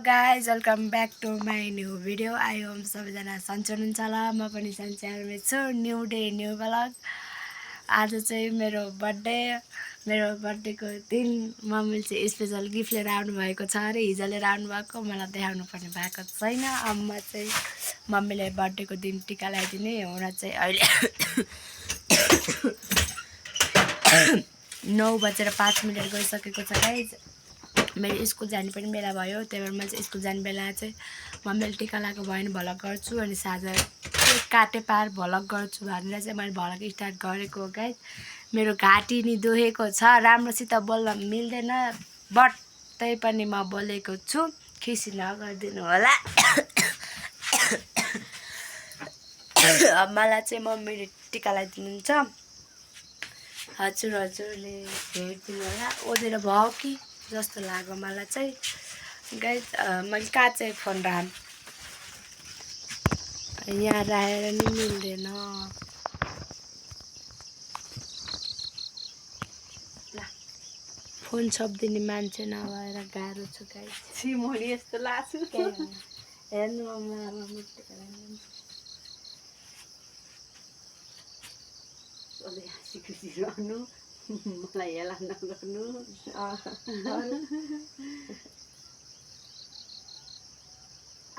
guys, welcome back to my new video. I hope सबैजना सन्चै हुनुहुन्छ होला। म पनि सन्चै छु। New day new vlog. आज चाहिँ मेरो बर्थडेको दिन मम्मीले चाहिँ स्पेशल गिफ्ट लिएर आउनु भएको छ अरे। हिजो लिएर आउनु भएको, मलाई देखाउनु पर्ने भएको छैन। अम्मा चाहिँ मम्मीले बर्थडेको दिन टिका लगाइदिने हुन चाहिँ अहिले 9:05 गइसकेको छ गाइज। मेरो स्कुल जाने पनि बेला भयो, त्यही भएर म चाहिँ स्कुल जाने बेला चाहिँ मम्मीले टिका लगाएको भयो भने भ्लग गर्छु अनि साझा काटे पार भ्लग गर्छु भनेर चाहिँ मैले भ्लग स्टार्ट गरेको हो गाइज। मेरो घाँटी नि दुखेको छ, राम्रोसित बोल्न मिल्दैन, बट त्यही पनि म बोलेको छु, खिसी नगरिदिनु होला। मलाई चाहिँ मम्मीले टिका लगाइदिनुहुन्छ। हजुरले हेरिदिनु होला। ओदेर भयो कि जस्तो लाग्यो मलाई चाहिँ गाइज। मैले कहाँ चाहिँ फोन राखेँ, यहाँ राखेर नि मिल्दैन। ल फोन छपिदिने मान्छे नभएर गाह्रो छ गाइज। सिमोली यस्तो लाग्छु हेर्नु हाँसी खुसी रहनु, मलाई हेला नगर्नु।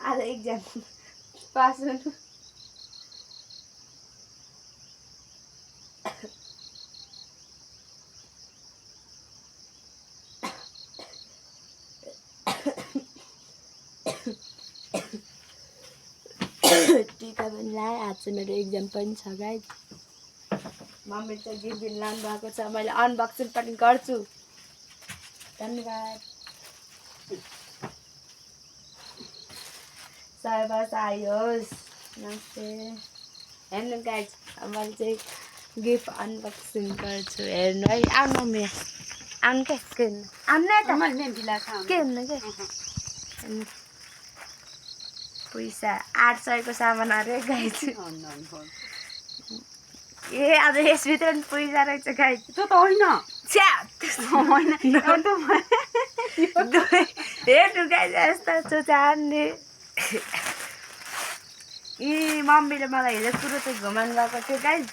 आज एक्जाम पास हुनु। टिका पनि लगाएँ। आज चाहिँ मेरो एक्जाम पनि छ गाइज। मम्मी चाहिँ गिफ्ट दिन लानु भएको छ, मैले अनबक्सिङ पनि गर्छु। धन्यवाद। सर्वस आयोस्। नमस्ते। हेर्नु गाइज, मैले चाहिँ गिफ्ट अनबक्सिङ गर्छु, हेर्नु है। आउनु मम्मी, आउनु के हुनु, आउनु त के हुनु के पैसा 800को सामान अरे गाइज। ए आज यसभित्र पनि पैसा रहेछ गाइज। त्यो त होइन हेर्नु गाइज, यस्तो चुचान्ने। ए मम्मीले मलाई हिजो सुरु चाहिँ घुमाउनु गएको थियो गाइज।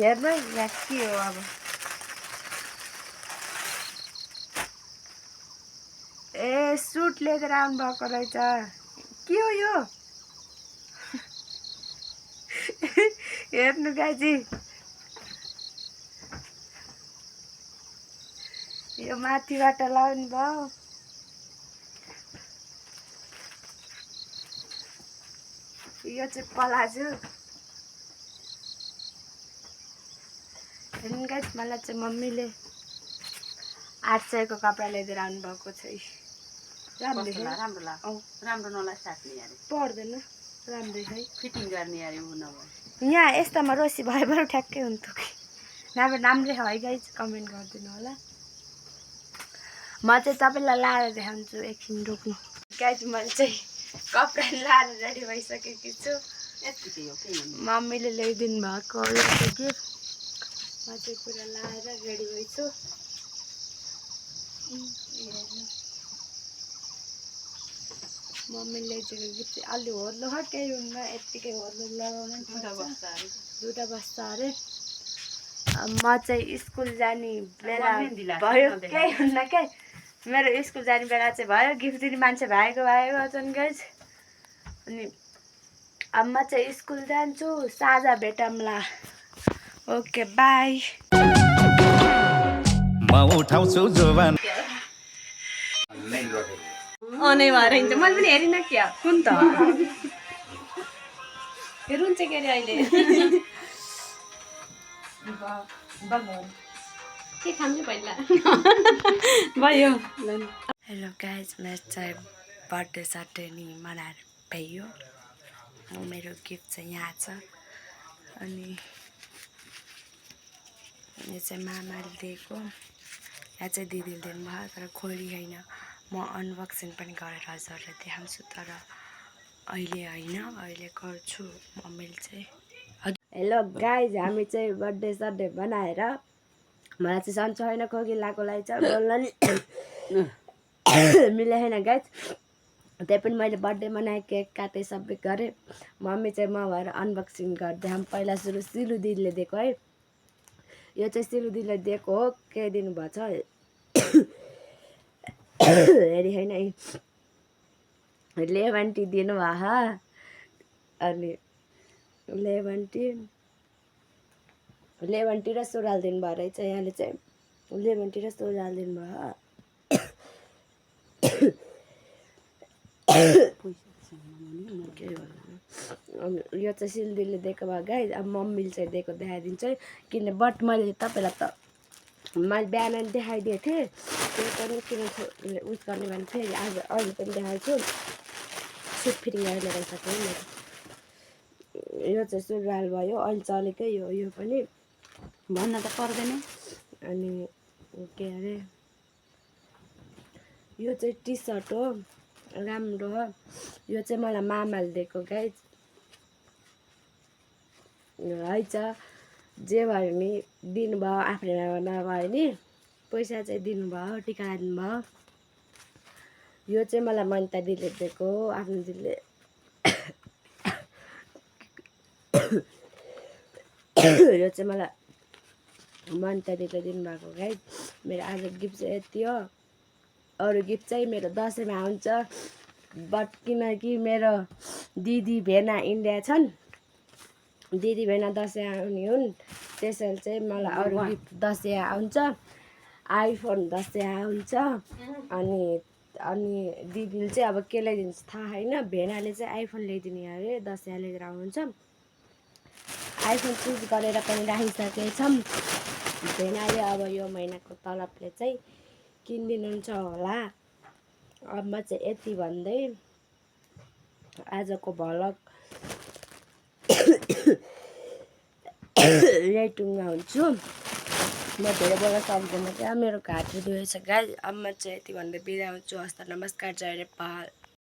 हेर्नु है यहाँ के हो। अब ए सुट लिएर आउनु भएको रहेछ। के हो यो? हेर्नु गाइजी, यो माथिबाट लाउनु भयो। यो चाहिँ पलाजो। हेर्नु गाइज, मलाई चाहिँ मम्मीले 800को कपडा लिएर आउनु भएको छ। राम्रो नलाई साट्ने यार, पर्दैन, राम्रै है फिटिङ गर्ने यार। यहाँ यस्तामा रोसी भयो भने ठ्याक्कै हुन्थ्यो कि। राम्रै है गाइज, कमेन्ट गरिदिनु होला। म चाहिँ तपाईँलाई लाएर देखाउँछु, एकछिन रोक्नु गाइज। मैले चाहिँ कपडा लाएर रेडी भइसकेकी छु। मम्मीले ल्याइदिनु भएको गिफ्ट, म चाहिँ पुरा लाएर रेडी भइछु। मम्मीले ल्याइदिएको गिफ्ट चाहिँ अलि होर्लो हो, केही हुन्न, यत्तिकै होर्लो लगाउनु दुटा बस्छ अरे। म चाहिँ स्कुल जाने बेला भयो, केही हुन्न के। मेरो स्कुल जाने बेला चाहिँ भयो, गिफ्ट दिने मान्छे भएको छन् गाइज। अनि अब म चाहिँ स्कुल जान्छु, साझा भेटौँला। Okay by. म उठाउँछु जोबान अनै भएर हिँड्छ। मैले पनि हेरिनँ क्या, कुन त हेरुन्छ के अरे अहिले। के खान्छ पहिला भयो। हेलो गाइज, मेरो चाहिँ बर्थडे सट्डे नि मनाएर भइयो। मेरो गिफ्ट चाहिँ यहाँ छ। अनि यो चाहिँ मामाले दिएको, यहाँ चाहिँ दिदीले दिनुभयो, तर खोली होइन। म अनबक्सिङ पनि गरेर हजुरलाई देखाउँछु, तर अहिले होइन, अहिले गर्छु मम्मीले चाहिँ। हेलो गाइज, हामी चाहिँ बर्थडे सड्डे बनाएर, मलाई चाहिँ सन्चो होइन, खोकी लागेको लागि चाहिँ बोल्न नि मिलेन गाइज। त्यही पनि मैले बर्थडे मनाएँ, केक काटेँ, सबै गरेँ। मम्मी चाहिँ म भएर अनबक्सिङ गरिदिएँ। पहिला सुरु सिलु दिदीले दिएको है, यो चाहिँ सिलु दिदीले दिएको हो। के दिनुभएको छ हेरी होइन, लेमन टी दिनुभएको, अनि लेमन टी र सुराल दिनुभयो रहेछ। यहाँले चाहिँ लेमन टी र सुराल दिनुभयो। यो चाहिँ सिलुदीले दिएको भए गाइज। अब मम्मीले चाहिँ दिएको देखाइदिन्छ है, किन बट मैले तपाईँलाई त मैले बिहान देखाइदिएको थिएँ, त्यो पनि किन उस गर्ने भने फेरि आज अहिले पनि देखाएको छु। सुट फिटिङ गरेर लगाइसकेँ मेरो। यो चाहिँ सुरुवाल भयो, अहिले चलेकै यो पनि भन्न त पर्दैन। अनि के अरे यो चाहिँ टी सर्ट हो, राम्रो हो। यो चाहिँ मलाई मामाले दिएको गाइज है छ। जे भयो नि दिनुभयो, आफूले नभए नि पैसा चाहिँ दिनुभयो, टिका दिनुभयो। यो चाहिँ मलाई मनिता दिदीले दिएको हो, आफ्नो दिदीले। यो चाहिँ मलाई मनिता दिदीले दिनुभएको गाइज। मेरो आज गिफ्ट चाहिँ यति हो। अरू गिफ्ट चाहिँ मेरो दसैँमा आउँछ, बट किनकि मेरो दिदी भेना इन्डिया छन्, दिदी भेना दसैँ आउने हुन्, त्यसैले चाहिँ मलाई अरू गिफ्ट दसैँ आउँछ, आइफोन दसैँ आउँछ। अनि दिदीले चाहिँ अब के ल्याइदिन्छ थाहा छैन। भेनाले चाहिँ आइफोन ल्याइदिने अरे, दसैँ लिएर आउनुहुन्छ। आइफोन चुज गरेर पनि राखिसकेछौँ। भेनाले अब यो महिनाको तलबले चाहिँ किनिदिनुहुन्छ होला। अब म चाहिँ यति भन्दै आजको भ्लग यही टुङ्गा हुन्छु। म धेरै बोल्न सक्दैन क्या, मेरो घाँटी दुखेको छ गाइज। अब म चाहिँ यति भन्दै बिदा हुन्छु। हस्त, नमस्कार, जय नेपाल।